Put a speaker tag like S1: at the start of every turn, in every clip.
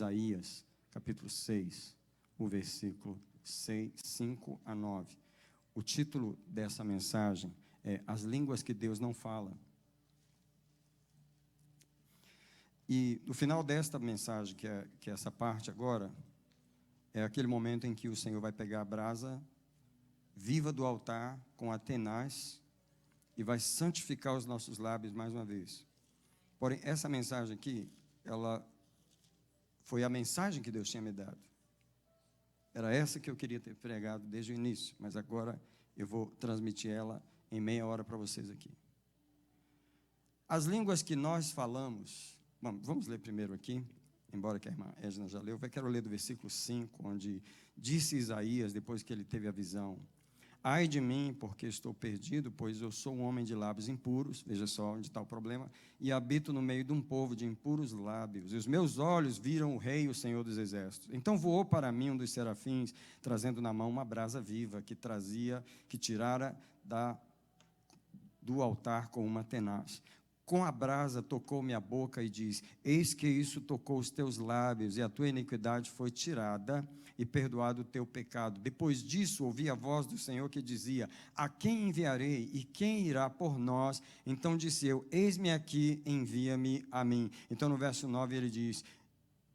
S1: Isaías, capítulo 6, o versículo 5 a 9. O título dessa mensagem é As Línguas que Deus Não Fala. E no final desta mensagem, que é essa parte agora, é aquele momento em que o Senhor vai pegar a brasa viva do altar com a tenaz e vai santificar os nossos lábios mais uma vez. Porém, essa mensagem aqui, ela foi a mensagem que Deus tinha me dado. Era essa que eu queria ter pregado desde o início, mas agora eu vou transmitir ela em meia hora para vocês aqui. As línguas que nós falamos, vamos ler primeiro aqui, embora que a irmã Edna já leu, eu quero ler do versículo 5, onde disse Isaías, depois que ele teve a visão: ai de mim, porque estou perdido, pois eu sou um homem de lábios impuros, veja só onde está o problema, e habito no meio de um povo de impuros lábios, e os meus olhos viram o Rei, o Senhor dos Exércitos. Então voou para mim um dos serafins, trazendo na mão uma brasa viva, que tirara do altar com uma tenaz. Com a brasa tocou minha boca e diz: eis que isso tocou os teus lábios, e a tua iniquidade foi tirada, e perdoado o teu pecado. Depois disso ouvi a voz do Senhor que dizia: a quem enviarei, e quem irá por nós? Então disse eu: eis-me aqui, envia-me a mim. Então no verso 9 ele diz: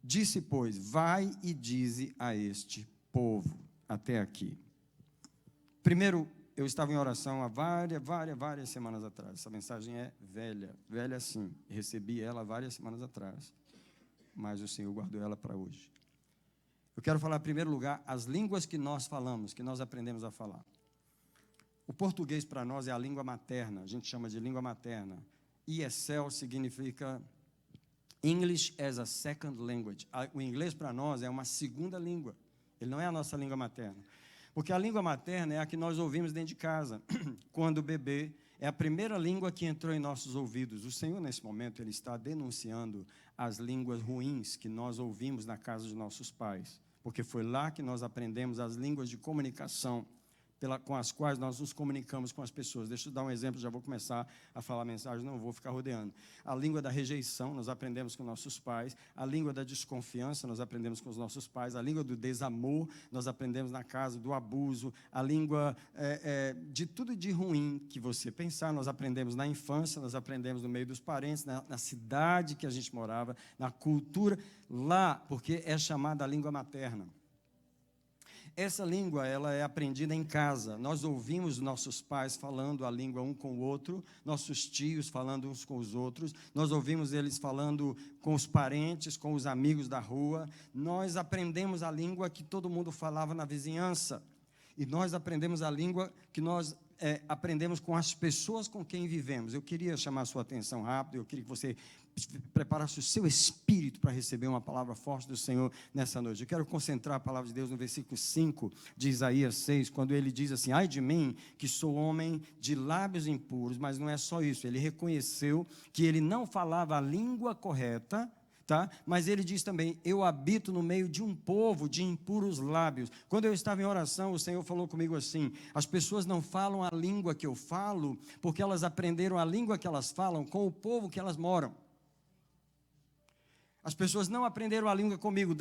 S1: disse pois, vai e dize a este povo. Até aqui. Primeiro, eu estava em oração há várias semanas atrás. Essa mensagem é velha sim. Recebi ela várias semanas atrás, mas o Senhor guardou ela para hoje. Eu quero falar, em primeiro lugar, as línguas que nós falamos, que nós aprendemos a falar. O português para nós é a língua materna, a gente chama de língua materna. ESL significa English as a Second Language. O inglês para nós é uma segunda língua, ele não é a nossa língua materna. Porque a língua materna é a que nós ouvimos dentro de casa, quando bebê, é a primeira língua que entrou em nossos ouvidos. O Senhor, nesse momento, Ele está denunciando as línguas ruins que nós ouvimos na casa de nossos pais, porque foi lá que nós aprendemos as línguas de comunicação, com as quais nós nos comunicamos com as pessoas. Deixa eu dar um exemplo, já vou começar a falar a mensagem, não vou ficar rodeando. A língua da rejeição, nós aprendemos com nossos pais. A língua da desconfiança, nós aprendemos com os nossos pais. A língua do desamor, nós aprendemos na casa, do abuso. A língua de tudo de ruim que você pensar, nós aprendemos na infância, nós aprendemos no meio dos parentes, na cidade que a gente morava, na cultura, lá, porque é chamada a língua materna. Essa língua, ela é aprendida em casa. Nós ouvimos nossos pais falando a língua um com o outro, nossos tios falando uns com os outros, nós ouvimos eles falando com os parentes, com os amigos da rua. Nós aprendemos a língua que todo mundo falava na vizinhança. E nós aprendemos a língua que nós aprendemos com as pessoas com quem vivemos. Eu queria chamar a sua atenção rápido, eu queria que você preparasse o seu espírito para receber uma palavra forte do Senhor nessa noite. Eu quero concentrar a palavra de Deus no versículo 5 de Isaías 6, quando ele diz assim: ai de mim, que sou homem de lábios impuros. Mas não é só isso, ele reconheceu que ele não falava a língua correta, tá? Mas ele diz também: eu habito no meio de um povo de impuros lábios. Quando eu estava em oração, o Senhor falou comigo assim: as pessoas não falam a língua que eu falo, porque elas aprenderam a língua que elas falam com o povo que elas moram. As pessoas não aprenderam a língua comigo.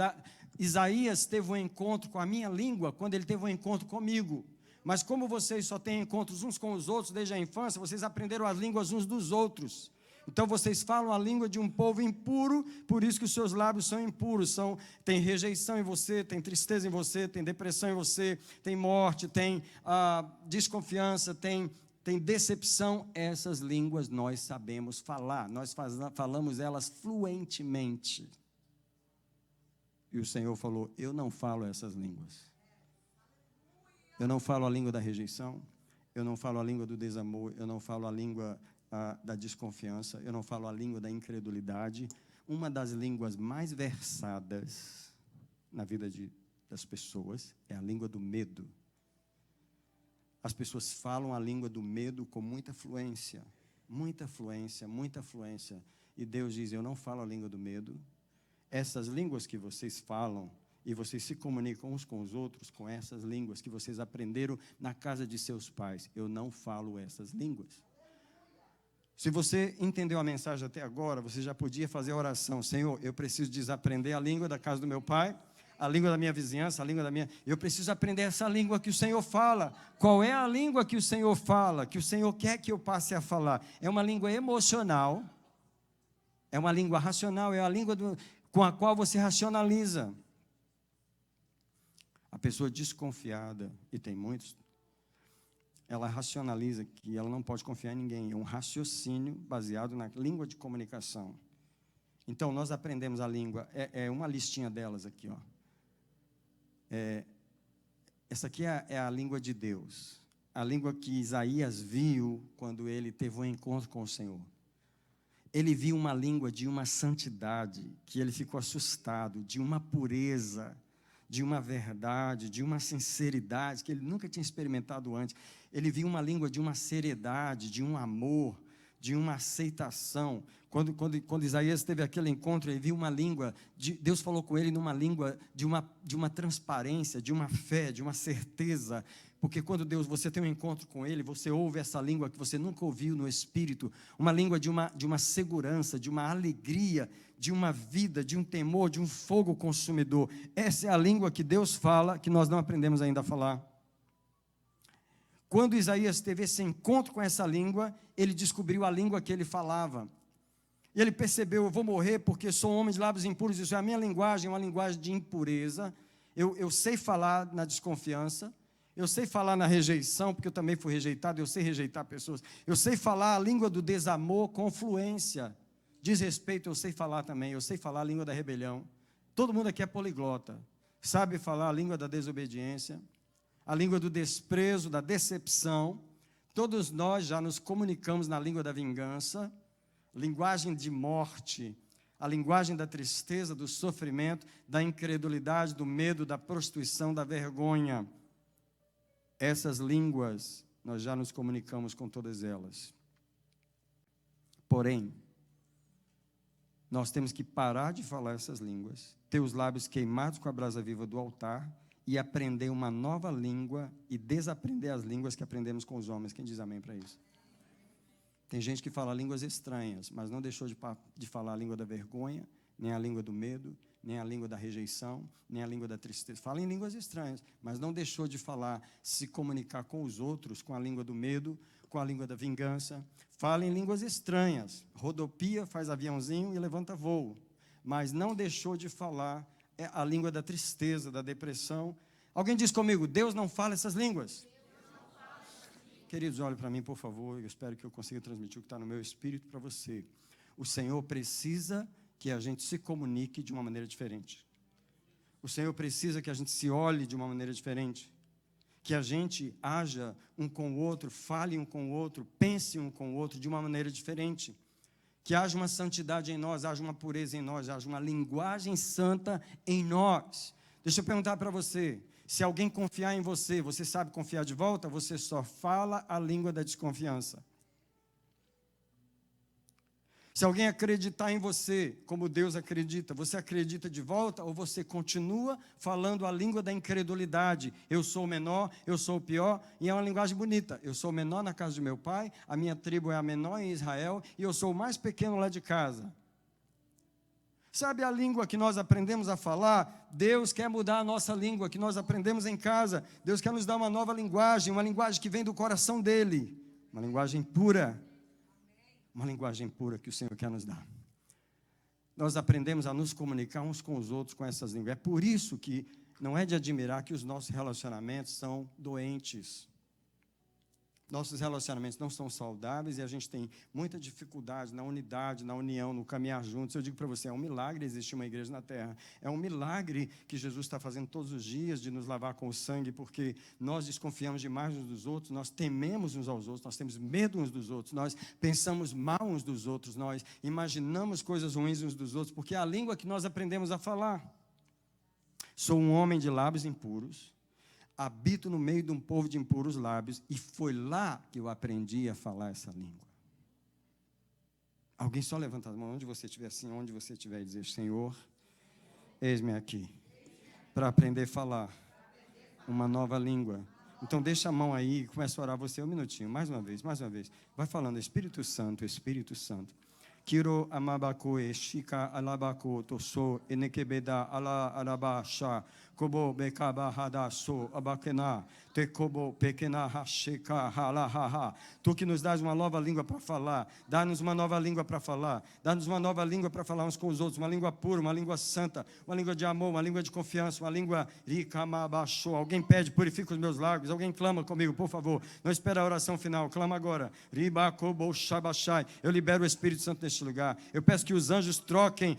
S1: Isaías teve um encontro com a minha língua quando ele teve um encontro comigo. Mas como vocês só têm encontros uns com os outros desde a infância, vocês aprenderam as línguas uns dos outros. Então vocês falam a língua de um povo impuro, por isso que os seus lábios são impuros. Tem rejeição em você, tem tristeza em você, tem depressão em você, tem morte, tem desconfiança, tem decepção. Essas línguas nós sabemos falar, nós falamos elas fluentemente. E o Senhor falou: eu não falo essas línguas. Eu não falo a língua da rejeição, eu não falo a língua do desamor, eu não falo a língua da desconfiança, eu não falo a língua da incredulidade. Uma das línguas mais versadas na vida das pessoas é a língua do medo. As pessoas falam a língua do medo com muita fluência, muita fluência, muita fluência. E Deus diz: eu não falo a língua do medo. Essas línguas que vocês falam, e vocês se comunicam uns com os outros, com essas línguas que vocês aprenderam na casa de seus pais, eu não falo essas línguas. Se você entendeu a mensagem até agora, você já podia fazer a oração: Senhor, eu preciso desaprender a língua da casa do meu pai, a língua da minha vizinhança, a língua da minha... Eu preciso aprender essa língua que o Senhor fala. Qual é a língua que o Senhor fala, que o Senhor quer que eu passe a falar? É uma língua emocional, é uma língua racional, é a língua com a qual você racionaliza. A pessoa desconfiada, e tem muitos, ela racionaliza que ela não pode confiar em ninguém. É um raciocínio baseado na língua de comunicação. Então, nós aprendemos a língua. É uma listinha delas aqui, ó. Essa aqui é a língua de Deus. A língua que Isaías viu quando ele teve um encontro com o Senhor. Ele viu uma língua de uma santidade, que ele ficou assustado, de uma pureza, de uma verdade, de uma sinceridade que ele nunca tinha experimentado antes. Ele viu uma língua de uma seriedade, de um amor, de uma aceitação. Quando Isaías teve aquele encontro, ele viu uma língua, Deus falou com ele numa língua de uma transparência, de uma fé, de uma certeza. Porque quando você tem um encontro com Ele, você ouve essa língua que você nunca ouviu no Espírito, uma língua de uma segurança, de uma alegria, de uma vida, de um temor, de um fogo consumidor. Essa é a língua que Deus fala, que nós não aprendemos ainda a falar. Quando Isaías teve esse encontro com essa língua, ele descobriu a língua que ele falava. E ele percebeu: eu vou morrer porque sou um homem de lábios impuros. Isso é a minha linguagem, uma linguagem de impureza. Eu sei falar na desconfiança. Eu sei falar na rejeição, porque eu também fui rejeitado, eu sei rejeitar pessoas. Eu sei falar a língua do desamor com fluência. Desrespeito, eu sei falar também. Eu sei falar a língua da rebelião. Todo mundo aqui é poliglota. Sabe falar a língua da desobediência, a língua do desprezo, da decepção. Todos nós já nos comunicamos na língua da vingança, linguagem de morte, a linguagem da tristeza, do sofrimento, da incredulidade, do medo, da prostituição, da vergonha. Essas línguas, nós já nos comunicamos com todas elas. Porém, nós temos que parar de falar essas línguas, ter os lábios queimados com a brasa viva do altar e aprender uma nova língua e desaprender as línguas que aprendemos com os homens. Quem diz amém para isso? Tem gente que fala línguas estranhas, mas não deixou de falar a língua da vergonha, nem a língua do medo, nem a língua da rejeição, nem a língua da tristeza. Fala em línguas estranhas, mas não deixou de falar, se comunicar com os outros, com a língua do medo, com a língua da vingança. Fala em línguas estranhas, rodopia, faz aviãozinho e levanta voo. Mas não deixou de falar a língua da tristeza, da depressão. Alguém diz comigo: Deus não fala essas línguas? Queridos, olhem para mim, por favor. Eu espero que eu consiga transmitir o que está no meu espírito para você. O Senhor precisa que a gente se comunique de uma maneira diferente. O Senhor precisa que a gente se olhe de uma maneira diferente. Que a gente haja um com o outro, fale um com o outro, pense um com o outro de uma maneira diferente. Que haja uma santidade em nós, haja uma pureza em nós, haja uma linguagem santa em nós. Deixa eu perguntar para você: se alguém confiar em você, você sabe confiar de volta? Você só fala a língua da desconfiança. Se alguém acreditar em você, como Deus acredita, você acredita de volta ou você continua falando a língua da incredulidade? Eu sou o menor, eu sou o pior, e é uma linguagem bonita. Eu sou o menor na casa de meu pai, a minha tribo é a menor em Israel, e eu sou o mais pequeno lá de casa. Sabe a língua que nós aprendemos a falar? Deus quer mudar a nossa língua, que nós aprendemos em casa. Deus quer nos dar uma nova linguagem, uma linguagem que vem do coração dEle, uma linguagem pura. Uma linguagem pura que o Senhor quer nos dar. Nós aprendemos a nos comunicar uns com os outros com essas línguas. É por isso que não é de admirar que os nossos relacionamentos são doentes. Nossos relacionamentos não são saudáveis e a gente tem muita dificuldade na unidade, na união, no caminhar juntos. Eu digo para você, é um milagre existir uma igreja na terra. É um milagre que Jesus está fazendo todos os dias de nos lavar com o sangue, porque nós desconfiamos demais uns dos outros, nós tememos uns aos outros, nós temos medo uns dos outros, nós pensamos mal uns dos outros, nós imaginamos coisas ruins uns dos outros, porque é a língua que nós aprendemos a falar. Sou um homem de lábios impuros, habito no meio de um povo de impuros lábios, e foi lá que eu aprendi a falar essa língua. Alguém só levanta a mão, onde você estiver assim, onde você estiver, e dizer: Senhor, eis-me aqui, para aprender a falar uma nova língua, Então deixa a mão aí e começa a orar você um minutinho, mais uma vez. Vai falando, Espírito Santo, Espírito Santo. Kiro amabaku shika alabaku toso enekebeda ala arabasha kobo bekaba hadaso abakena tekobo pequena hasheka halahaha. Tu que nos dás uma nova língua para falar, dá-nos uma nova língua para falar, dá-nos uma nova língua para falar uns com os outros, uma língua pura, uma língua santa, uma língua de amor, uma língua de confiança, uma língua rikamabasho. Alguém pede, purifica os meus lábios, alguém clama comigo, por favor, não espera a oração final, clama agora. Ribakobo shabashai. Eu libero o Espírito Santo neste lugar. Eu peço que os anjos troquem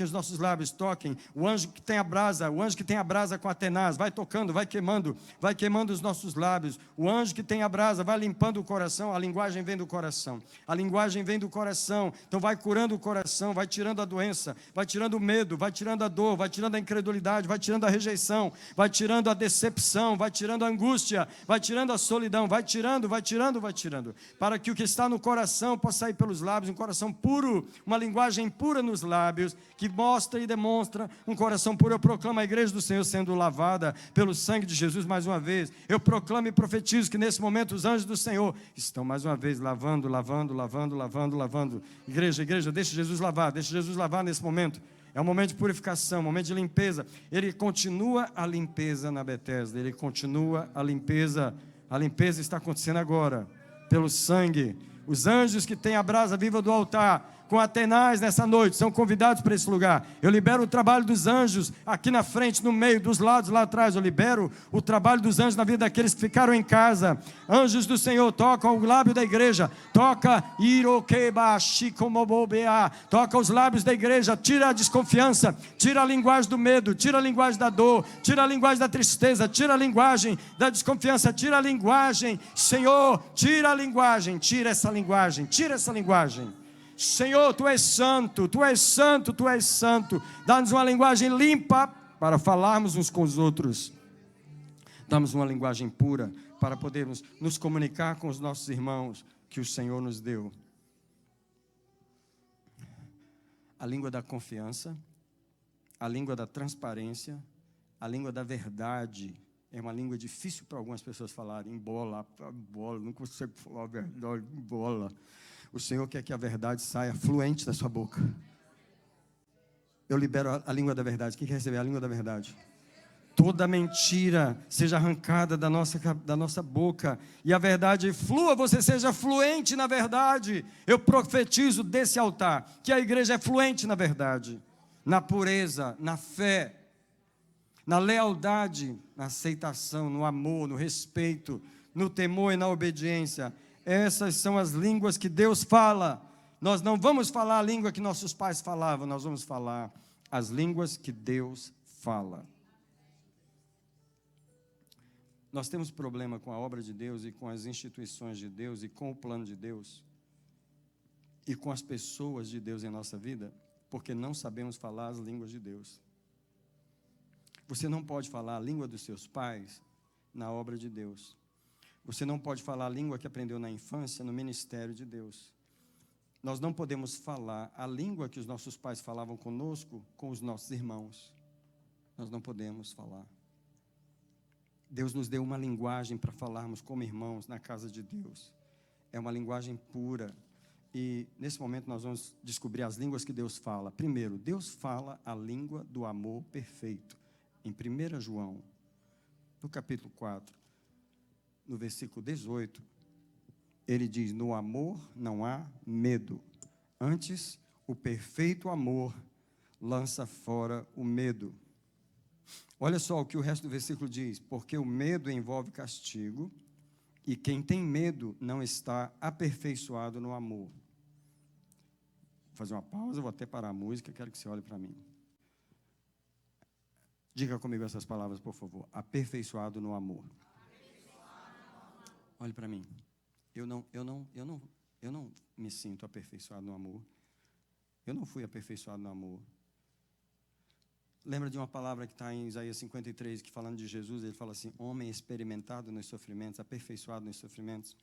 S1: os nossos lábios, toquem. O anjo que tem a brasa com a tenaz, vai tocando, vai queimando os nossos lábios. O anjo que tem a brasa vai limpando o coração. A linguagem vem do coração. Então vai curando o coração, vai tirando a doença, vai tirando o medo, vai tirando a dor, vai tirando a incredulidade, vai tirando a rejeição, vai tirando a decepção, vai tirando a angústia, vai tirando a solidão, vai tirando, para que o que está no coração possa sair pelos lábios, um coração puro, uma linguagem pura nos lábios, que mostra e demonstra um coração puro. Eu proclamo a igreja do Senhor sendo lavada pelo sangue de Jesus mais uma vez. Eu proclamo e profetizo que nesse momento os anjos do Senhor estão mais uma vez lavando. Igreja, deixa Jesus lavar nesse momento. É um momento de purificação, um momento de limpeza. Ele continua a limpeza na Betesda, a limpeza está acontecendo agora, pelo sangue. Os anjos que têm a brasa viva do altar, com a tenaz nessa noite, são convidados para esse lugar. Eu libero o trabalho dos anjos aqui na frente, no meio, dos lados, lá atrás. Eu libero o trabalho dos anjos na vida daqueles que ficaram em casa. Anjos do Senhor, tocam o lábio da igreja. Toca toca os lábios da igreja. Tira a desconfiança, tira a linguagem do medo, tira a linguagem da dor, tira a linguagem da tristeza, tira a linguagem da desconfiança, tira a linguagem, Senhor, tira essa linguagem. Senhor, Tu és santo. Dá-nos uma linguagem limpa para falarmos uns com os outros. Dá-nos uma linguagem pura para podermos nos comunicar com os nossos irmãos que o Senhor nos deu. A língua da confiança, a língua da transparência, a língua da verdade. É uma língua difícil para algumas pessoas falarem. Bola, não consigo falar a verdade, bola. O Senhor quer que a verdade saia fluente da sua boca. Eu libero a língua da verdade. Quem quer receber a língua da verdade? Toda mentira seja arrancada da nossa boca, e a verdade flua, você seja fluente na verdade. Eu profetizo desse altar que a igreja é fluente na verdade, na pureza, na fé, na lealdade, na aceitação, no amor, no respeito, no temor e na obediência. Essas são as línguas que Deus fala. Nós não vamos falar a língua que nossos pais falavam, nós vamos falar as línguas que Deus fala. Nós temos problema com a obra de Deus e com as instituições de Deus e com o plano de Deus e com as pessoas de Deus em nossa vida, porque não sabemos falar as línguas de Deus. Você não pode falar a língua dos seus pais na obra de Deus. Você não pode falar a língua que aprendeu na infância no ministério de Deus. Nós não podemos falar a língua que os nossos pais falavam conosco com os nossos irmãos. Nós não podemos falar. Deus nos deu uma linguagem para falarmos como irmãos na casa de Deus. É uma linguagem pura. E nesse momento nós vamos descobrir as línguas que Deus fala. Primeiro, Deus fala a língua do amor perfeito. Em 1 João, no capítulo 4, no versículo 18, ele diz: no amor não há medo. Antes, o perfeito amor lança fora o medo. Olha só o que o resto do versículo diz: porque o medo envolve castigo, e quem tem medo não está aperfeiçoado no amor. Vou fazer uma pausa, vou até parar a música, quero que você olhe para mim. Diga comigo essas palavras, por favor. Aperfeiçoado no amor. Olhe para mim. Eu não me sinto aperfeiçoado no amor. Eu não fui aperfeiçoado no amor. Lembra de uma palavra que está em Isaías 53, que falando de Jesus, ele fala assim: homem experimentado nos sofrimentos, aperfeiçoado nos sofrimentos.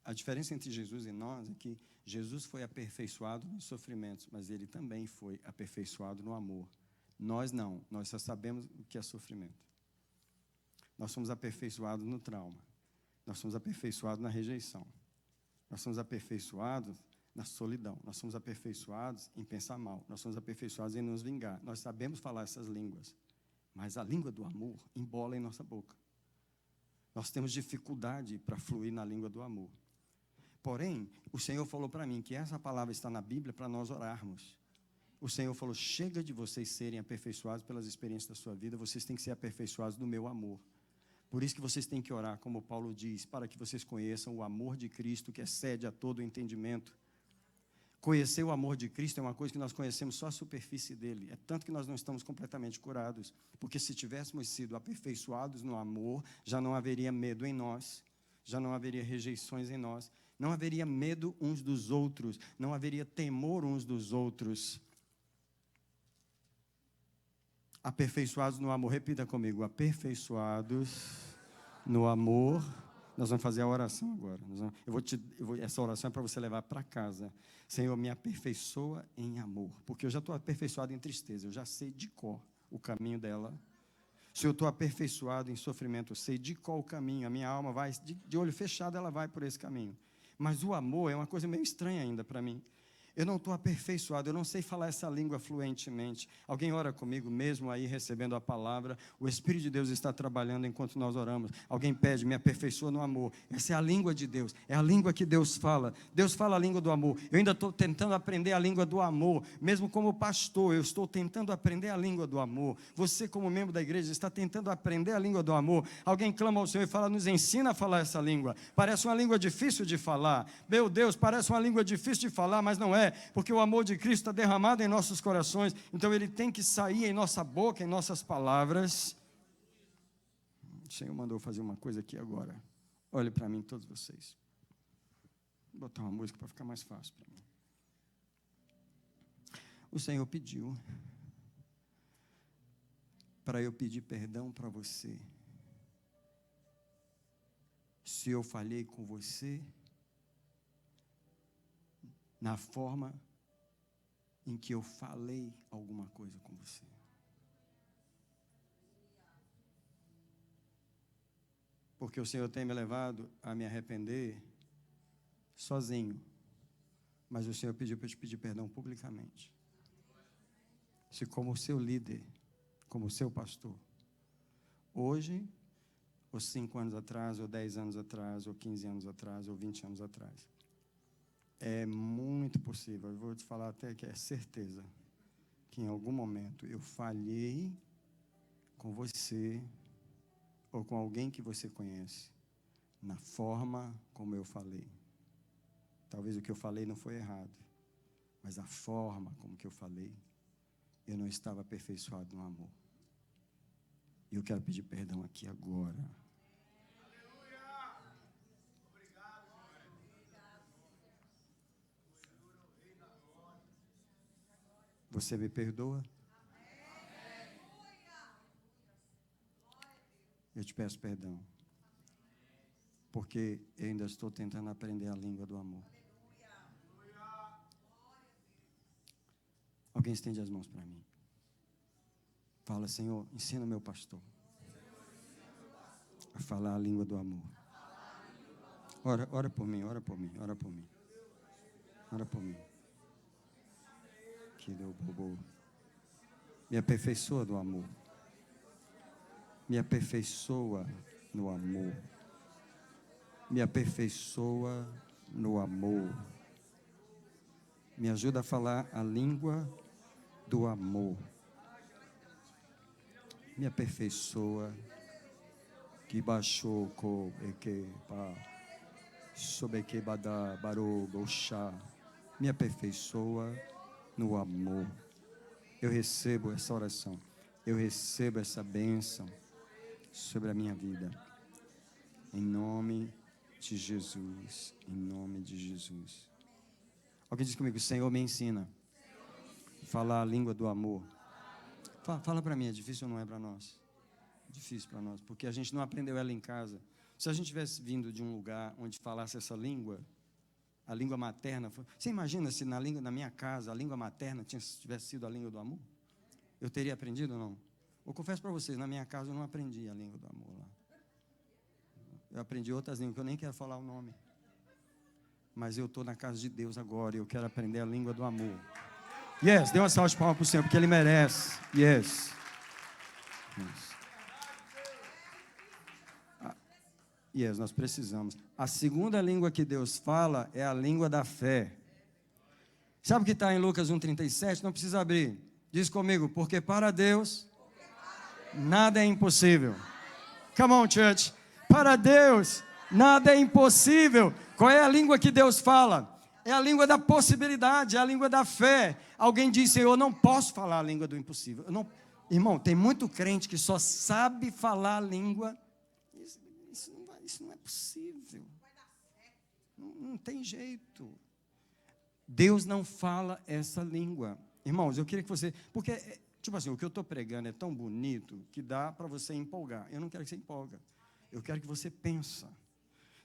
S1: A diferença entre Jesus e nós é que Jesus foi aperfeiçoado nos sofrimentos, mas ele também foi aperfeiçoado no amor. Nós não, nós só sabemos o que é sofrimento. Nós somos aperfeiçoados no trauma. Nós somos aperfeiçoados na rejeição. Nós somos aperfeiçoados na solidão. Nós somos aperfeiçoados em pensar mal. Nós somos aperfeiçoados em nos vingar. Nós sabemos falar essas línguas, mas a língua do amor embola em nossa boca. Nós temos dificuldade para fluir na língua do amor. Porém, o Senhor falou para mim que essa palavra está na Bíblia para nós orarmos. O Senhor falou, chega de vocês serem aperfeiçoados pelas experiências da sua vida, vocês têm que ser aperfeiçoados no meu amor. Por isso que vocês têm que orar, como Paulo diz, para que vocês conheçam o amor de Cristo, que excede a todo o entendimento. Conhecer o amor de Cristo é uma coisa que nós conhecemos só a superfície dele. É tanto que nós não estamos completamente curados. Porque se tivéssemos sido aperfeiçoados no amor, já não haveria medo em nós, já não haveria rejeições em nós, não haveria medo uns dos outros, não haveria temor uns dos outros. Aperfeiçoados no amor, repita comigo, aperfeiçoados no amor. Nós vamos fazer a oração agora. Essa oração é para você levar para casa. Senhor, me aperfeiçoa em amor, porque eu já estou aperfeiçoado em tristeza, eu já sei de cor o caminho dela. Se eu estou aperfeiçoado em sofrimento, eu sei de qual o caminho, a minha alma vai, de olho fechado, ela vai por esse caminho. Mas o amor é uma coisa meio estranha ainda para mim. Eu não estou aperfeiçoado, eu não sei falar essa língua fluentemente. Alguém ora comigo, mesmo aí recebendo a palavra, o Espírito de Deus está trabalhando enquanto nós oramos. Alguém pede, me aperfeiçoa no amor. Essa é a língua de Deus, é a língua que Deus fala. Deus fala a língua do amor. Eu ainda estou tentando aprender a língua do amor. Mesmo como pastor, eu estou tentando aprender a língua do amor. Você, como membro da igreja, está tentando aprender a língua do amor. Alguém clama ao Senhor e fala, nos ensina a falar essa língua. Parece uma língua difícil de falar. Meu Deus, parece uma língua difícil de falar, mas não é. Porque o amor de Cristo está derramado em nossos corações, então ele tem que sair em nossa boca, em nossas palavras. O Senhor mandou fazer uma coisa aqui agora. Olhe para mim, todos vocês. Vou botar uma música para ficar mais fácil para mim. O Senhor pediu para eu pedir perdão para você, se eu falhei com você na forma em que eu falei alguma coisa com você. Porque o Senhor tem me levado a me arrepender sozinho, mas o Senhor pediu para eu te pedir perdão publicamente. Se como seu líder, como seu pastor, hoje, ou 5 anos atrás, ou 10 anos atrás, ou 15 anos atrás, ou 20 anos atrás, é muito possível, eu vou te falar até que é certeza, que em algum momento eu falhei com você, ou com alguém que você conhece, na forma como eu falei. Talvez o que eu falei não foi errado, mas a forma como que eu falei, eu não estava aperfeiçoado no amor. E eu quero pedir perdão aqui agora. Você me perdoa? Eu te peço perdão, porque eu ainda estou tentando aprender a língua do amor. Alguém estende as mãos para mim. Fala, Senhor, ensina o meu pastor a falar a língua do amor. Ora por mim, ora por mim, ora por mim. Ora por mim. Que deu bobo. Me aperfeiçoa do amor. Me aperfeiçoa no amor. Me aperfeiçoa no amor. Me ajuda a falar a língua do amor. Me aperfeiçoa. Que baixou co eke pa sobeke bada baru bochá. Me aperfeiçoa no amor. Eu recebo essa oração. Eu recebo essa bênção sobre a minha vida. Em nome de Jesus. Em nome de Jesus. Alguém diz comigo, Senhor, me ensina a falar a língua do amor. Fala para mim, é difícil ou não é para nós? Difícil para nós, porque a gente não aprendeu ela em casa. Se a gente tivesse vindo de um lugar onde falasse essa língua, a língua materna, você imagina se na minha casa a língua materna tivesse sido a língua do amor? Eu teria aprendido ou não? Eu confesso para vocês, na minha casa eu não aprendi a língua do amor lá. Eu aprendi outras línguas que eu nem quero falar o nome. Mas eu estou na casa de Deus agora e eu quero aprender a língua do amor. Yes, dê uma salva de palmas para o Senhor, porque Ele merece. Yes. Yes, nós precisamos. A segunda língua que Deus fala é a língua da fé. Sabe o que está em Lucas 1,37? Não precisa abrir. Diz comigo, porque para Deus nada é impossível. Come on, church. Para Deus nada é impossível. Qual é a língua que Deus fala? É a língua da possibilidade, é a língua da fé. Alguém disse, eu não posso falar a língua do impossível. Irmão, tem muito crente que só sabe falar a língua. Isso não é possível. Não tem jeito. Deus não fala essa língua. Irmãos, eu queria que você... Porque, tipo assim, o que eu estou pregando é tão bonito que dá para você empolgar. Eu não quero que você empolga. Eu quero que você pensa.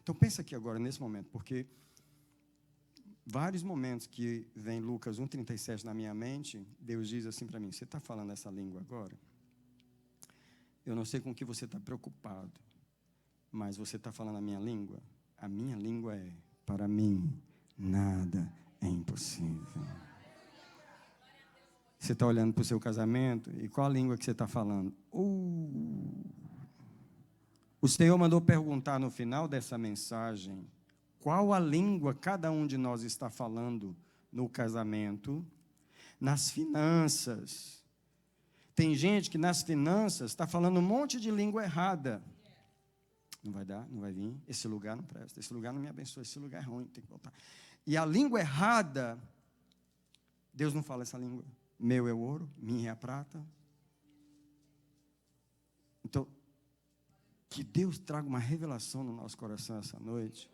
S1: Então, pensa aqui agora, nesse momento, porque vários momentos que vem Lucas 1,37 na minha mente, Deus diz assim para mim, você está falando essa língua agora? Eu não sei com o que você está preocupado, mas você está falando a minha língua? A minha língua é, para mim, nada é impossível. Você está olhando para o seu casamento, e qual a língua que você está falando? O Senhor mandou perguntar no final dessa mensagem, qual a língua cada um de nós está falando no casamento, nas finanças. Tem gente que nas finanças está falando um monte de língua errada. Não vai dar, não vai vir, esse lugar não presta, esse lugar não me abençoa, esse lugar é ruim, tem que voltar. E a língua errada, Deus não fala essa língua. Meu é o ouro, minha é a prata. Então, que Deus traga uma revelação no nosso coração essa noite,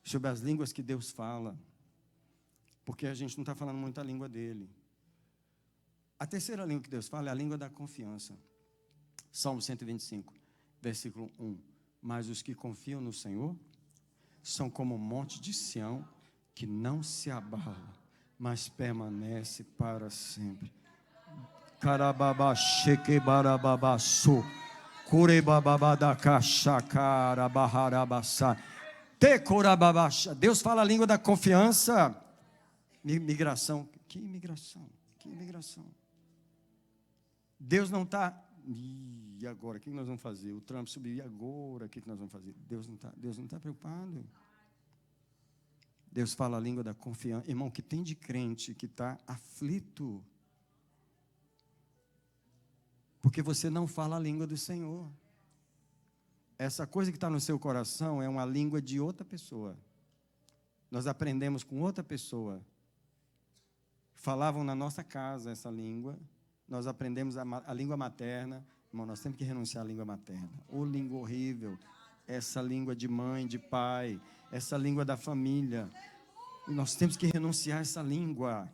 S1: sobre as línguas que Deus fala, porque a gente não está falando muito a língua dele. A terceira língua que Deus fala é a língua da confiança. Salmo 125, versículo 1. Mas os que confiam no Senhor são como um monte de Sião que não se abala, mas permanece para sempre. Carababa cheque barababaçu, curebababada cachacara baharabassa, tecorababaxa. Deus fala a língua da confiança. Migração. Que imigração? Que imigração? Deus não está... E agora, o que nós vamos fazer? O Trump subiu, e agora, o que nós vamos fazer? Deus não está preocupado. Deus fala a língua da confiança. Irmão, que tem de crente que está aflito, porque você não fala a língua do Senhor. Essa coisa que está no seu coração é uma língua de outra pessoa. Nós aprendemos com outra pessoa. Falavam na nossa casa essa língua. Nós aprendemos a língua materna. Irmão, nós temos que renunciar à língua materna. Ô língua horrível. Essa língua de mãe, de pai. Essa língua da família. E nós temos que renunciar a essa língua.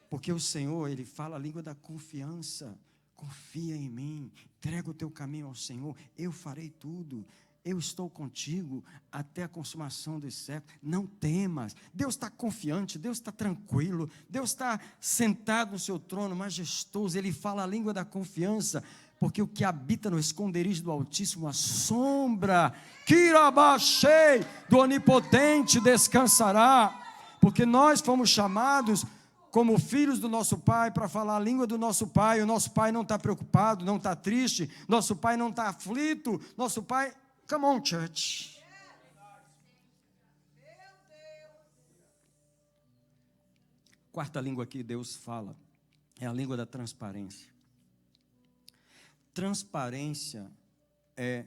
S1: Porque o Senhor, Ele fala a língua da confiança. Confia em mim. Entrega o teu caminho ao Senhor. Eu farei tudo. Eu estou contigo até a consumação dos séculos. Não temas. Deus está confiante, Deus está tranquilo, Deus está sentado no seu trono majestoso. Ele fala a língua da confiança, porque o que habita no esconderijo do Altíssimo, a sombra, Kirabachei, do Onipotente descansará. Porque nós fomos chamados como filhos do nosso Pai, para falar a língua do nosso Pai. O nosso Pai não está preocupado, não está triste, nosso Pai não está aflito, nosso Pai... Come on, church. Quarta língua que Deus fala é a língua da transparência. Transparência é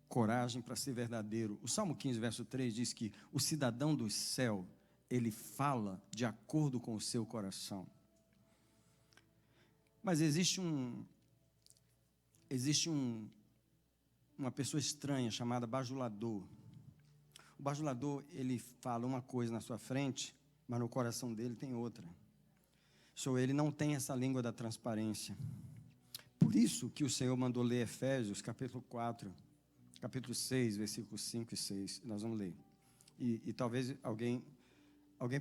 S1: coragem para ser verdadeiro. O Salmo 15, verso 3 diz que o cidadão do céu, ele fala de acordo com o seu coração. Mas existe uma pessoa estranha chamada bajulador. O bajulador, ele fala uma coisa na sua frente, mas no coração dele tem outra. Ele não tem essa língua da transparência. Por isso que o Senhor mandou ler Efésios, capítulo 4, capítulo 6, versículos 5 e 6. Nós vamos ler. E talvez alguém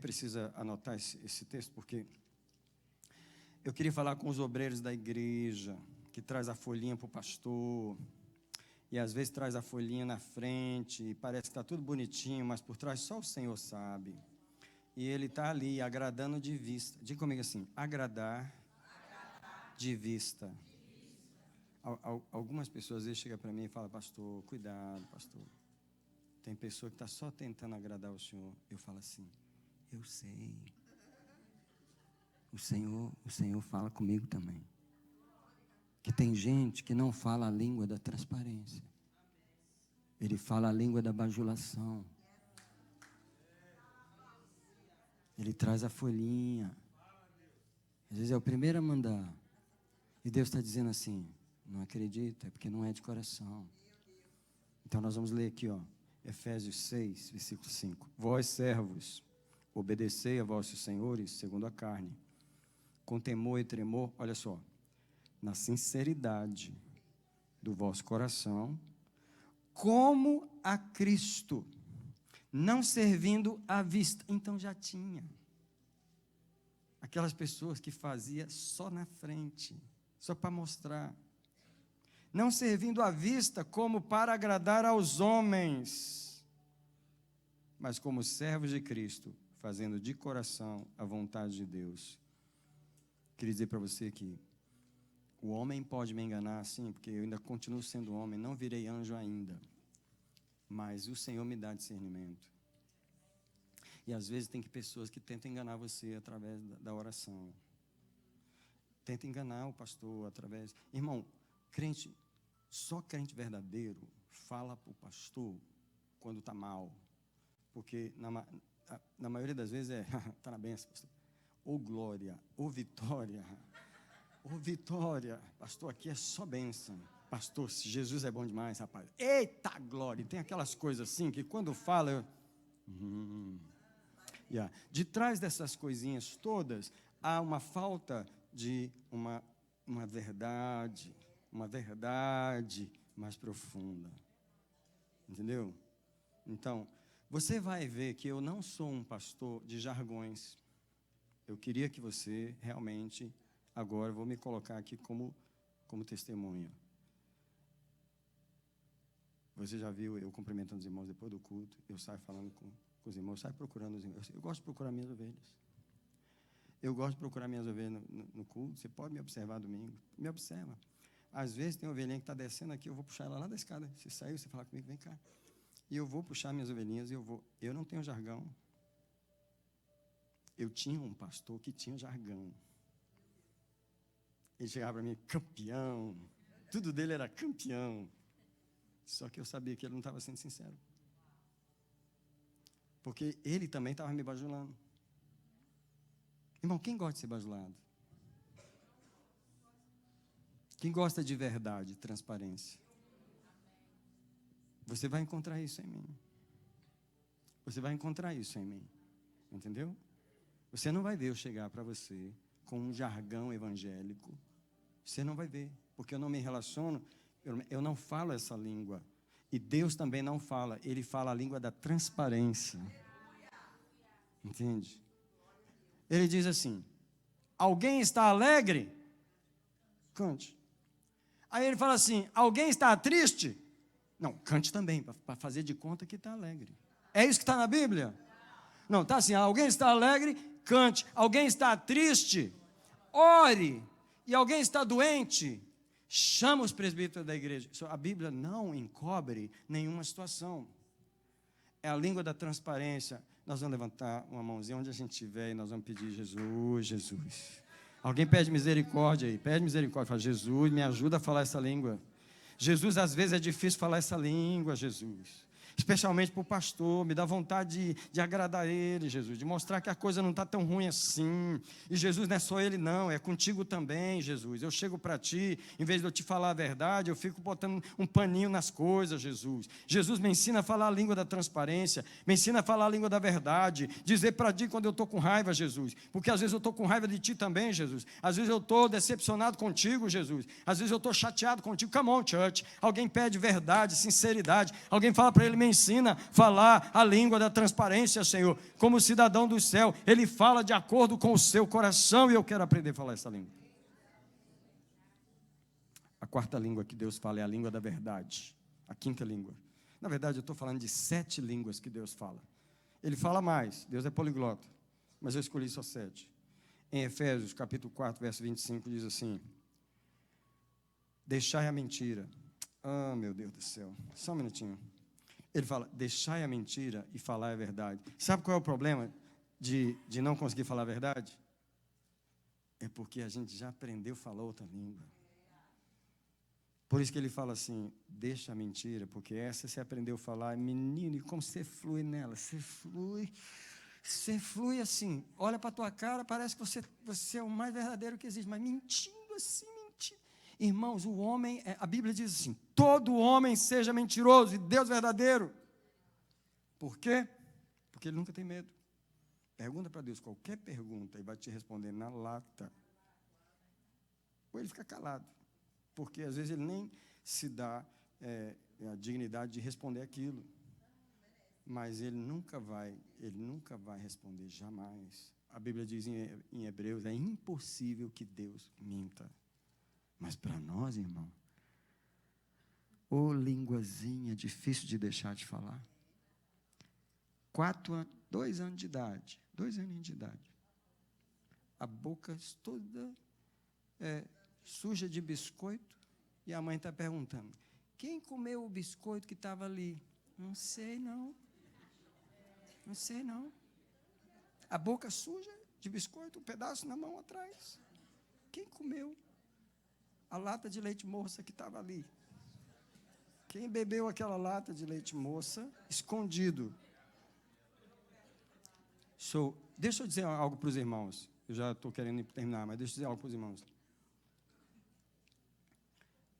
S1: precisa anotar esse texto, porque eu queria falar com os obreiros da igreja, que traz a folhinha para o pastor. E às vezes traz a folhinha na frente, e parece que está tudo bonitinho, mas por trás só o Senhor sabe. E Ele está ali, agradando de vista. Diga comigo assim, agradar de vista. Algumas pessoas às vezes chegam para mim e falam, pastor, cuidado, pastor. Tem pessoa que está só tentando agradar o Senhor. Eu falo assim, eu sei. O Senhor fala comigo também. Que tem gente que não fala a língua da transparência. Ele fala a língua da bajulação. Ele traz a folhinha. Às vezes é o primeiro a mandar. E Deus está dizendo assim, não acredita, é porque não é de coração. Então nós vamos ler aqui, ó, Efésios 6, versículo 5. Vós, servos, obedecei a vossos senhores, segundo a carne, com temor e tremor, olha só, na sinceridade do vosso coração, como a Cristo, não servindo à vista. Então já tinha. Aquelas pessoas que faziam só na frente, só para mostrar. Não servindo à vista como para agradar aos homens, mas como servos de Cristo, fazendo de coração a vontade de Deus. Queria dizer para você que o homem pode me enganar, sim, porque eu ainda continuo sendo homem, não virei anjo ainda. Mas o Senhor me dá discernimento. E às vezes tem pessoas que tentam enganar você através da oração. Tenta enganar o pastor através... Irmão, crente, só crente verdadeiro fala para o pastor quando está mal. Porque na maioria das vezes está na bênção, pastor. Ou glória, ou vitória... Ô, Vitória, pastor, aqui é só bênção. Pastor, Jesus é bom demais, rapaz. Eita glória! Tem aquelas coisas assim que quando fala, de trás dessas coisinhas todas, há uma falta de uma verdade mais profunda. Entendeu? Então, você vai ver que eu não sou um pastor de jargões. Eu queria que você realmente... Agora, vou me colocar aqui como testemunha. Você já viu eu cumprimentando os irmãos depois do culto? Eu saio falando com os irmãos, eu saio procurando os irmãos. Eu gosto de procurar minhas ovelhas. Eu gosto de procurar minhas ovelhas no culto. Você pode me observar domingo. Me observa. Às vezes tem uma ovelhinha que está descendo aqui, eu vou puxar ela lá da escada. Você saiu, você fala comigo, vem cá. E eu vou puxar minhas ovelhinhas e eu não tenho jargão. Eu tinha um pastor que tinha jargão. Ele chegava para mim, campeão. Tudo dele era campeão. Só que eu sabia que ele não estava sendo sincero. Porque ele também estava me bajulando. Irmão, quem gosta de ser bajulado? Quem gosta de verdade, transparência? Você vai encontrar isso em mim. Você vai encontrar isso em mim. Entendeu? Você não vai ver eu chegar para você com um jargão evangélico. Você não vai ver, porque eu não me relaciono, eu não falo essa língua. E Deus também não fala, Ele fala a língua da transparência. Entende? Ele diz assim, alguém está alegre? Cante. Aí ele fala assim, alguém está triste? Não, cante também, para fazer de conta que está alegre. É isso que está na Bíblia? Não, está assim, alguém está alegre? Cante. Alguém está triste? Ore. E alguém está doente? Chama os presbíteros da igreja. A Bíblia não encobre nenhuma situação. É a língua da transparência. Nós vamos levantar uma mãozinha onde a gente estiver e nós vamos pedir, Jesus, Jesus. Alguém pede misericórdia aí, pede misericórdia. Fala, Jesus, me ajuda a falar essa língua. Jesus, às vezes é difícil falar essa língua, Jesus. Especialmente para o pastor, me dá vontade de agradar ele, Jesus, de mostrar que a coisa não está tão ruim assim. E Jesus, não é só ele não, é contigo também, Jesus. Eu chego para ti, em vez de eu te falar a verdade, eu fico botando um paninho nas coisas, Jesus. Jesus, me ensina a falar a língua da transparência, me ensina a falar a língua da verdade, dizer para ti quando eu estou com raiva, Jesus, porque às vezes eu estou com raiva de ti também, Jesus. Às vezes eu estou decepcionado contigo, Jesus. Às vezes eu estou chateado contigo. Come on, church. Alguém pede verdade, sinceridade. Alguém fala para ele, me ensina a falar a língua da transparência, Senhor. Como cidadão do céu, Ele fala de acordo com o seu coração e eu quero aprender a falar essa língua. A quarta língua que Deus fala é a língua da verdade. a quinta língua. Na verdade, eu estou falando de 7 línguas que Deus fala. Ele fala mais, Deus é poliglota, mas eu escolhi só 7. Em Efésios, capítulo 4, verso 25, diz assim: deixai a mentira. Ah, meu Deus do céu, só um minutinho. Ele fala, deixai a mentira e falai a verdade. Sabe qual é o problema de não conseguir falar a verdade? É porque a gente já aprendeu a falar outra língua. Por isso que ele fala assim, deixa a mentira, porque essa você aprendeu a falar, menino, e como você flui nela? Você flui assim, olha para a tua cara, parece que você é o mais verdadeiro que existe, mas mentindo assim, mentindo. Irmãos, o homem, a Bíblia diz assim, todo homem seja mentiroso e Deus verdadeiro. Por quê? Porque ele nunca tem medo. Pergunta para Deus qualquer pergunta e vai te responder na lata. Ou ele fica calado. Porque às vezes ele nem se dá a dignidade de responder aquilo. Mas ele nunca vai responder, jamais. A Bíblia diz em Hebreus, é impossível que Deus minta. Mas para nós, irmão, ô linguazinha difícil de deixar de falar. 2 anos de idade, 2 aninhos de idade. A boca toda suja de biscoito, e a mãe está perguntando, quem comeu o biscoito que estava ali? Não sei não. Não sei não. A boca suja de biscoito, um pedaço na mão atrás. Quem comeu a lata de leite moça que estava ali? Quem bebeu aquela lata de leite moça escondido? Deixa eu dizer algo para os irmãos. Eu já estou querendo terminar, mas deixa eu dizer algo para os irmãos.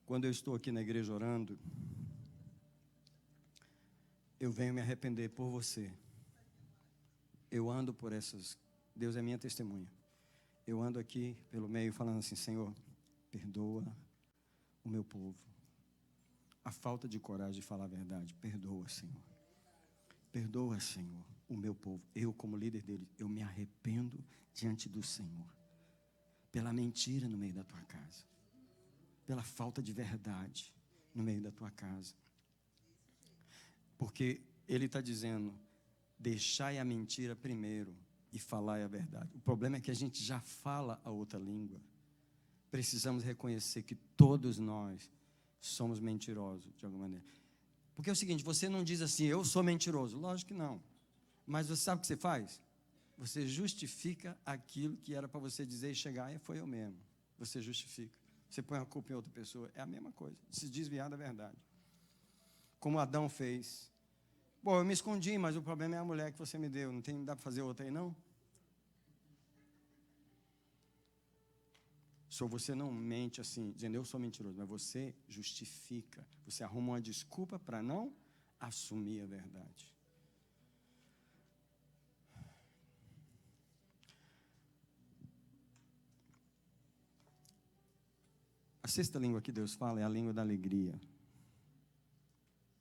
S1: Quando eu estou aqui na igreja orando, eu venho me arrepender por você. Eu ando por essas... Deus é minha testemunha. Eu ando aqui pelo meio falando assim, Senhor, perdoa o meu povo. A falta de coragem de falar a verdade, perdoa, Senhor. Perdoa, Senhor, o meu povo. Eu, como líder dele, eu me arrependo diante do Senhor. Pela mentira no meio da tua casa. Pela falta de verdade no meio da tua casa. Porque ele está dizendo, deixai a mentira primeiro e falai a verdade. O problema é que a gente já fala a outra língua. Precisamos reconhecer que todos nós somos mentirosos, de alguma maneira. Porque é o seguinte, você não diz assim, eu sou mentiroso. Lógico que não. Mas você sabe o que você faz? Você justifica aquilo que era para você dizer e chegar, e foi eu mesmo. Você justifica. Você põe a culpa em outra pessoa. É a mesma coisa. Se desviar da verdade. Como Adão fez. Bom, eu me escondi, mas o problema é a mulher que você me deu. Não dá para fazer outra aí, não? Só você não mente assim, dizendo eu sou mentiroso, mas você justifica. Você arruma uma desculpa para não assumir a verdade. A 6ª língua que Deus fala é a língua da alegria.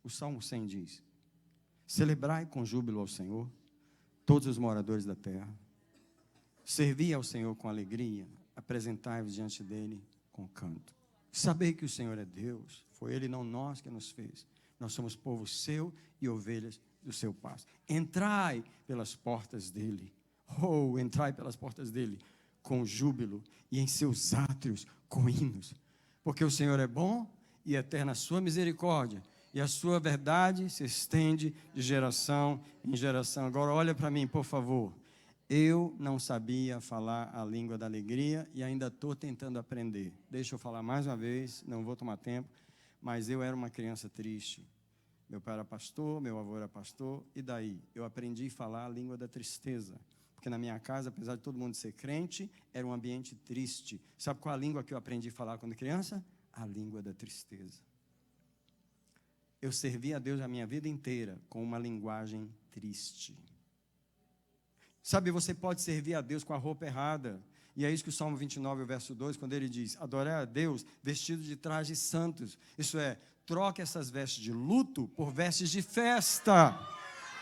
S1: O Salmo 100 diz, celebrai com júbilo ao Senhor, todos os moradores da terra. Servi ao Senhor com alegria, apresentai-vos diante dele com canto. Sabei que o Senhor é Deus, foi Ele, não nós, que nos fez. Nós somos povo seu e ovelhas do seu pasto. Entrai pelas portas dele, entrai pelas portas dele com júbilo e em seus átrios com hinos. Porque o Senhor é bom e eterna a sua misericórdia, e a sua verdade se estende de geração em geração. Agora olha para mim, por favor. Eu não sabia falar a língua da alegria e ainda estou tentando aprender. Deixa eu falar mais uma vez, não vou tomar tempo, mas eu era uma criança triste. Meu pai era pastor, meu avô era pastor, e daí? Eu aprendi a falar a língua da tristeza. Porque na minha casa, apesar de todo mundo ser crente, era um ambiente triste. Sabe qual a língua que eu aprendi a falar quando criança? A língua da tristeza. Eu servi a Deus a minha vida inteira com uma linguagem triste. Sabe, você pode servir a Deus com a roupa errada. E é isso que o Salmo 29, verso 2, quando ele diz, adorai a Deus vestido de trajes santos. Isso é, troque essas vestes de luto por vestes de festa.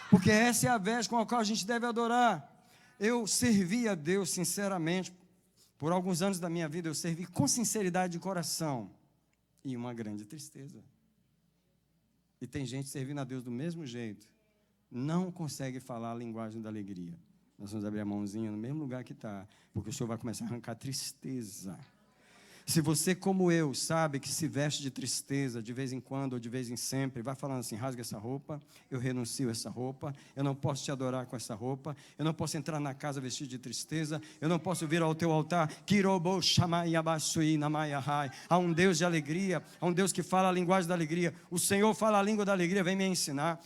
S1: Porque essa é a veste com a qual a gente deve adorar. Eu servi a Deus sinceramente. Por alguns anos da minha vida, eu servi com sinceridade de coração. E uma grande tristeza. E tem gente servindo a Deus do mesmo jeito, não consegue falar a linguagem da alegria. Nós vamos abrir a mãozinha no mesmo lugar que está, porque o Senhor vai começar a arrancar tristeza. Se você, como eu, sabe que se veste de tristeza de vez em quando ou de vez em sempre, vai falando assim: rasga essa roupa, eu renuncio a essa roupa, eu não posso te adorar com essa roupa, eu não posso entrar na casa vestido de tristeza, eu não posso vir ao teu altar. Há um Deus de alegria, há um Deus que fala a linguagem da alegria. O Senhor fala a língua da alegria. Vem me ensinar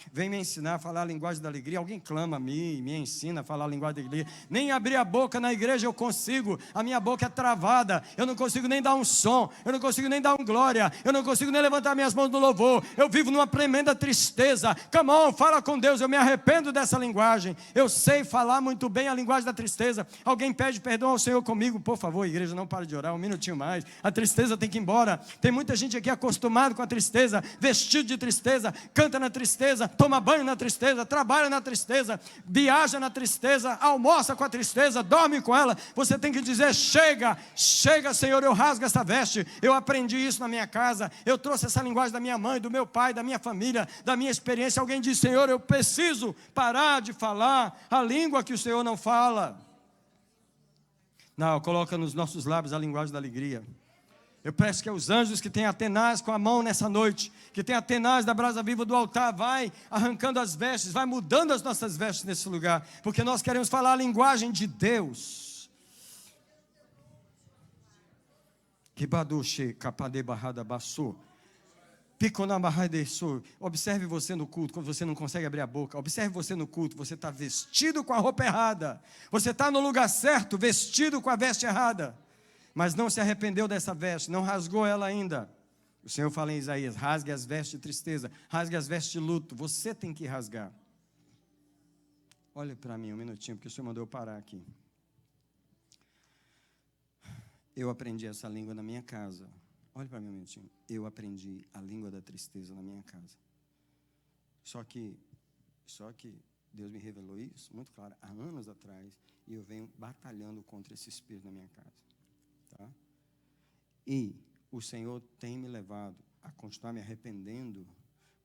S1: a falar a linguagem da alegria. Alguém clama a mim, me ensina a falar a linguagem da alegria. Nem abrir a boca na igreja eu consigo, a minha boca é travada, eu não consigo nem dar um som, eu não consigo nem dar um glória, eu não consigo nem levantar minhas mãos no louvor, eu vivo numa tremenda tristeza. Come on, fala com Deus. Eu me arrependo dessa linguagem, eu sei falar muito bem a linguagem da tristeza. Alguém pede perdão ao Senhor comigo, por favor, igreja, não para de orar, um minutinho mais, a tristeza tem que ir embora. Tem muita gente aqui acostumado com a tristeza, vestido de tristeza, canta na tristeza, toma banho na tristeza, trabalha na tristeza, viaja na tristeza, almoça com a tristeza, dorme com ela. Você tem que dizer: chega, chega, Senhor, eu rasgo essa veste. Eu aprendi isso na minha casa, eu trouxe essa linguagem da minha mãe, do meu pai, da minha família, da minha experiência. Alguém diz: Senhor, eu preciso parar de falar a língua que o Senhor não fala. Não, coloca nos nossos lábios a linguagem da alegria. Eu peço que os anjos que têm a tenaz com a mão nessa noite, que tem a tenaz da brasa viva do altar, vai arrancando as vestes, vai mudando as nossas vestes nesse lugar, porque nós queremos falar a linguagem de Deus. Observe você no culto, quando você não consegue abrir a boca. Observe você no culto, você está vestido com a roupa errada, você está no lugar certo, vestido com a veste errada, mas não se arrependeu dessa veste, não rasgou ela ainda. O Senhor fala em Isaías: rasgue as vestes de tristeza, rasgue as vestes de luto. Você tem que rasgar. Olha para mim um minutinho, porque o Senhor mandou eu parar aqui. Eu aprendi essa língua na minha casa. Olha para mim um minutinho. Eu aprendi a língua da tristeza na minha casa. Só que Deus me revelou isso muito claro há anos atrás, e eu venho batalhando contra esse espírito na minha casa. Tá? E o Senhor tem me levado a continuar me arrependendo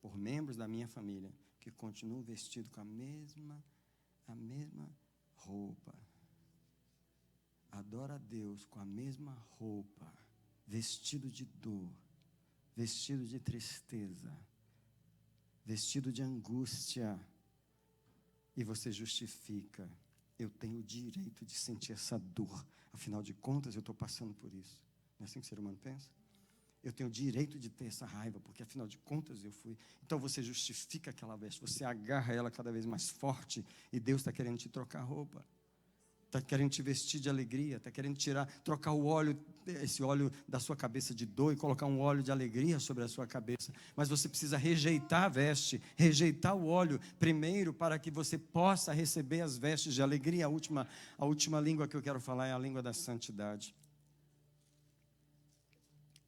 S1: por membros da minha família que continuam vestidos com a mesma roupa. Adora a Deus com a mesma roupa, vestido de dor, vestido de tristeza, vestido de angústia, e você justifica: eu tenho o direito de sentir essa dor, afinal de contas eu estou passando por isso. Não é assim que o ser humano pensa? Eu tenho o direito de ter essa raiva, porque afinal de contas eu fui. Então você justifica aquela veste, você agarra ela cada vez mais forte, e Deus está querendo te trocar a roupa. Está querendo te vestir de alegria, está querendo trocar o óleo, esse óleo da sua cabeça de dor, e colocar um óleo de alegria sobre a sua cabeça. Mas você precisa rejeitar a veste, rejeitar o óleo primeiro, para que você possa receber as vestes de alegria. A última língua que eu quero falar é a língua da santidade.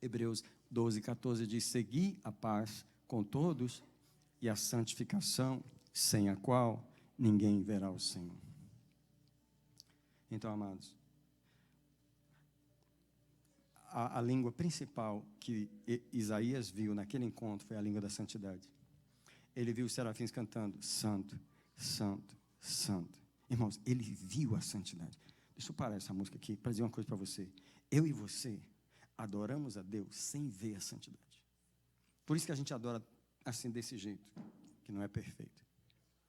S1: Hebreus 12:14 diz: segui a paz com todos e a santificação, sem a qual ninguém verá o Senhor. Então, amados, a língua principal que Isaías viu naquele encontro foi a língua da santidade. Ele viu os serafins cantando: santo, santo, santo. Irmãos, ele viu a santidade. Deixa eu parar essa música aqui para dizer uma coisa para você. Eu e você adoramos a Deus sem ver a santidade. Por isso que a gente adora assim, desse jeito, que não é perfeito.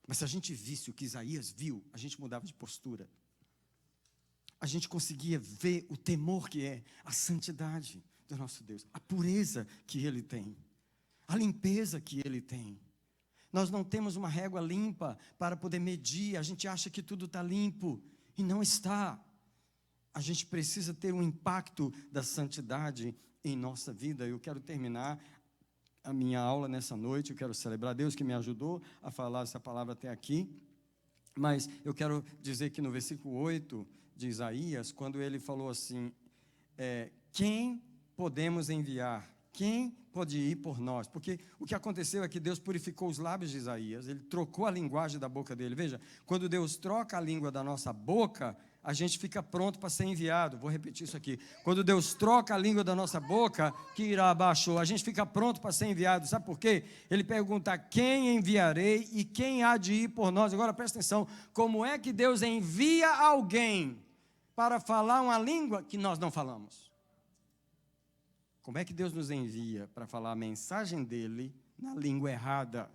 S1: Mas se a gente visse o que Isaías viu, a gente mudava de postura. A gente conseguia ver o temor que é a santidade do nosso Deus, a pureza que Ele tem, a limpeza que Ele tem. Nós não temos uma régua limpa para poder medir. A gente acha que tudo está limpo e não está. A gente precisa ter um impacto da santidade em nossa vida. Eu quero terminar a minha aula nessa noite. Eu quero celebrar Deus que me ajudou a falar essa palavra até aqui. Mas eu quero dizer que no versículo 8 de Isaías, quando ele falou assim: quem podemos enviar? Quem pode ir por nós? Porque o que aconteceu é que Deus purificou os lábios de Isaías, Ele trocou a linguagem da boca dele. Veja, quando Deus troca a língua da nossa boca, a gente fica pronto para ser enviado. Vou repetir isso aqui. Quando Deus troca a língua da nossa boca, que irá abaixo, a gente fica pronto para ser enviado. Sabe por quê? Ele pergunta: quem enviarei e quem há de ir por nós? Agora presta atenção, como é que Deus envia alguém para falar uma língua que nós não falamos? Como é que Deus nos envia para falar a mensagem dele na língua errada?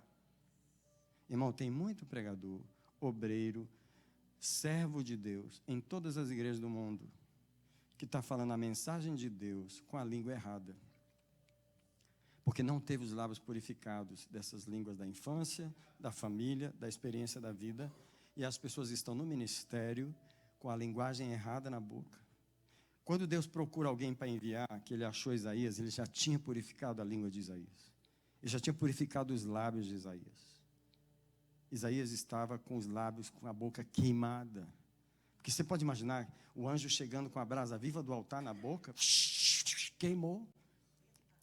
S1: Irmão, tem muito pregador, obreiro, servo de Deus, em todas as igrejas do mundo, que está falando a mensagem de Deus com a língua errada, porque não teve os lábios purificados dessas línguas da infância, da família, da experiência da vida, e as pessoas estão no ministério com a linguagem errada na boca. Quando Deus procura alguém para enviar, que ele achou Isaías, ele já tinha purificado a língua de Isaías, ele já tinha purificado os lábios de Isaías. Isaías estava com os lábios, com a boca queimada. Porque você pode imaginar o anjo chegando com a brasa viva do altar na boca. Queimou.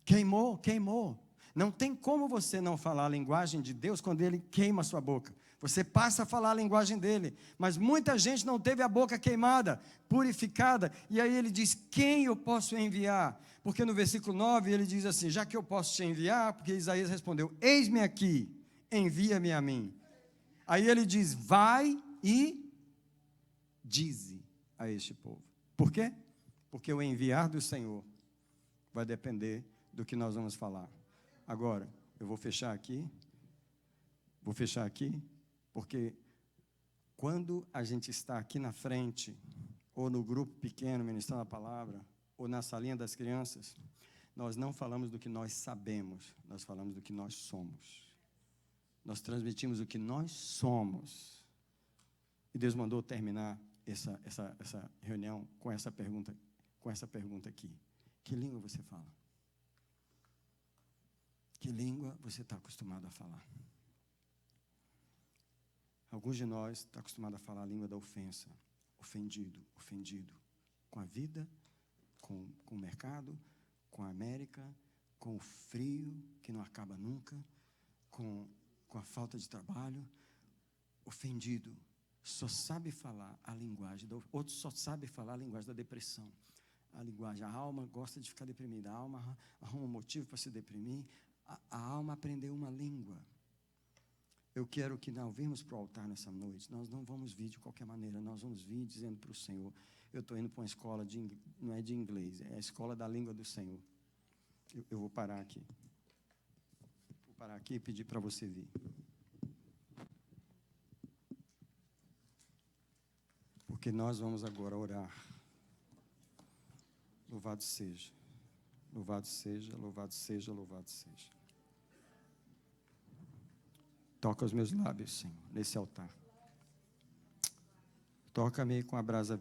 S1: Queimou, queimou. Não tem como você não falar a linguagem de Deus quando Ele queima a sua boca. Você passa a falar a linguagem dEle. Mas muita gente não teve a boca queimada, purificada. E aí ele diz: quem eu posso enviar? Porque no versículo 9 ele diz assim: já que eu posso te enviar, porque Isaías respondeu: eis-me aqui, envia-me a mim. Aí ele diz: vai e dize a este povo. Por quê? Porque o enviar do Senhor vai depender do que nós vamos falar. Agora, eu vou fechar aqui, porque quando a gente está aqui na frente, ou no grupo pequeno ministrando a palavra, ou na salinha das crianças, nós não falamos do que nós sabemos, nós falamos do que nós somos. Nós transmitimos o que nós somos. E Deus mandou terminar essa reunião com essa pergunta aqui. Que língua você fala? Que língua você está acostumado a falar? Alguns de nós estão acostumados a falar a língua da ofensa. Ofendido. Com a vida, com o mercado, com a América, com o frio que não acaba nunca, com a falta de trabalho. Ofendido. Só sabe falar a linguagem, outros só sabe falar a linguagem da depressão. A alma gosta de ficar deprimida, a alma arruma um motivo para se deprimir, a alma aprendeu uma língua. Eu quero que nós vimos para o altar nessa noite, nós não vamos vir de qualquer maneira, nós vamos vir dizendo para o Senhor: eu estou indo para uma escola, não é de inglês, é a escola da língua do Senhor. Eu vou parar aqui. Vou parar aqui e pedir para você vir. Porque nós vamos agora orar. Louvado seja. Louvado seja, louvado seja, louvado seja. Toca os meus lábios, Senhor, nesse altar. Toca-me com a brasa viva.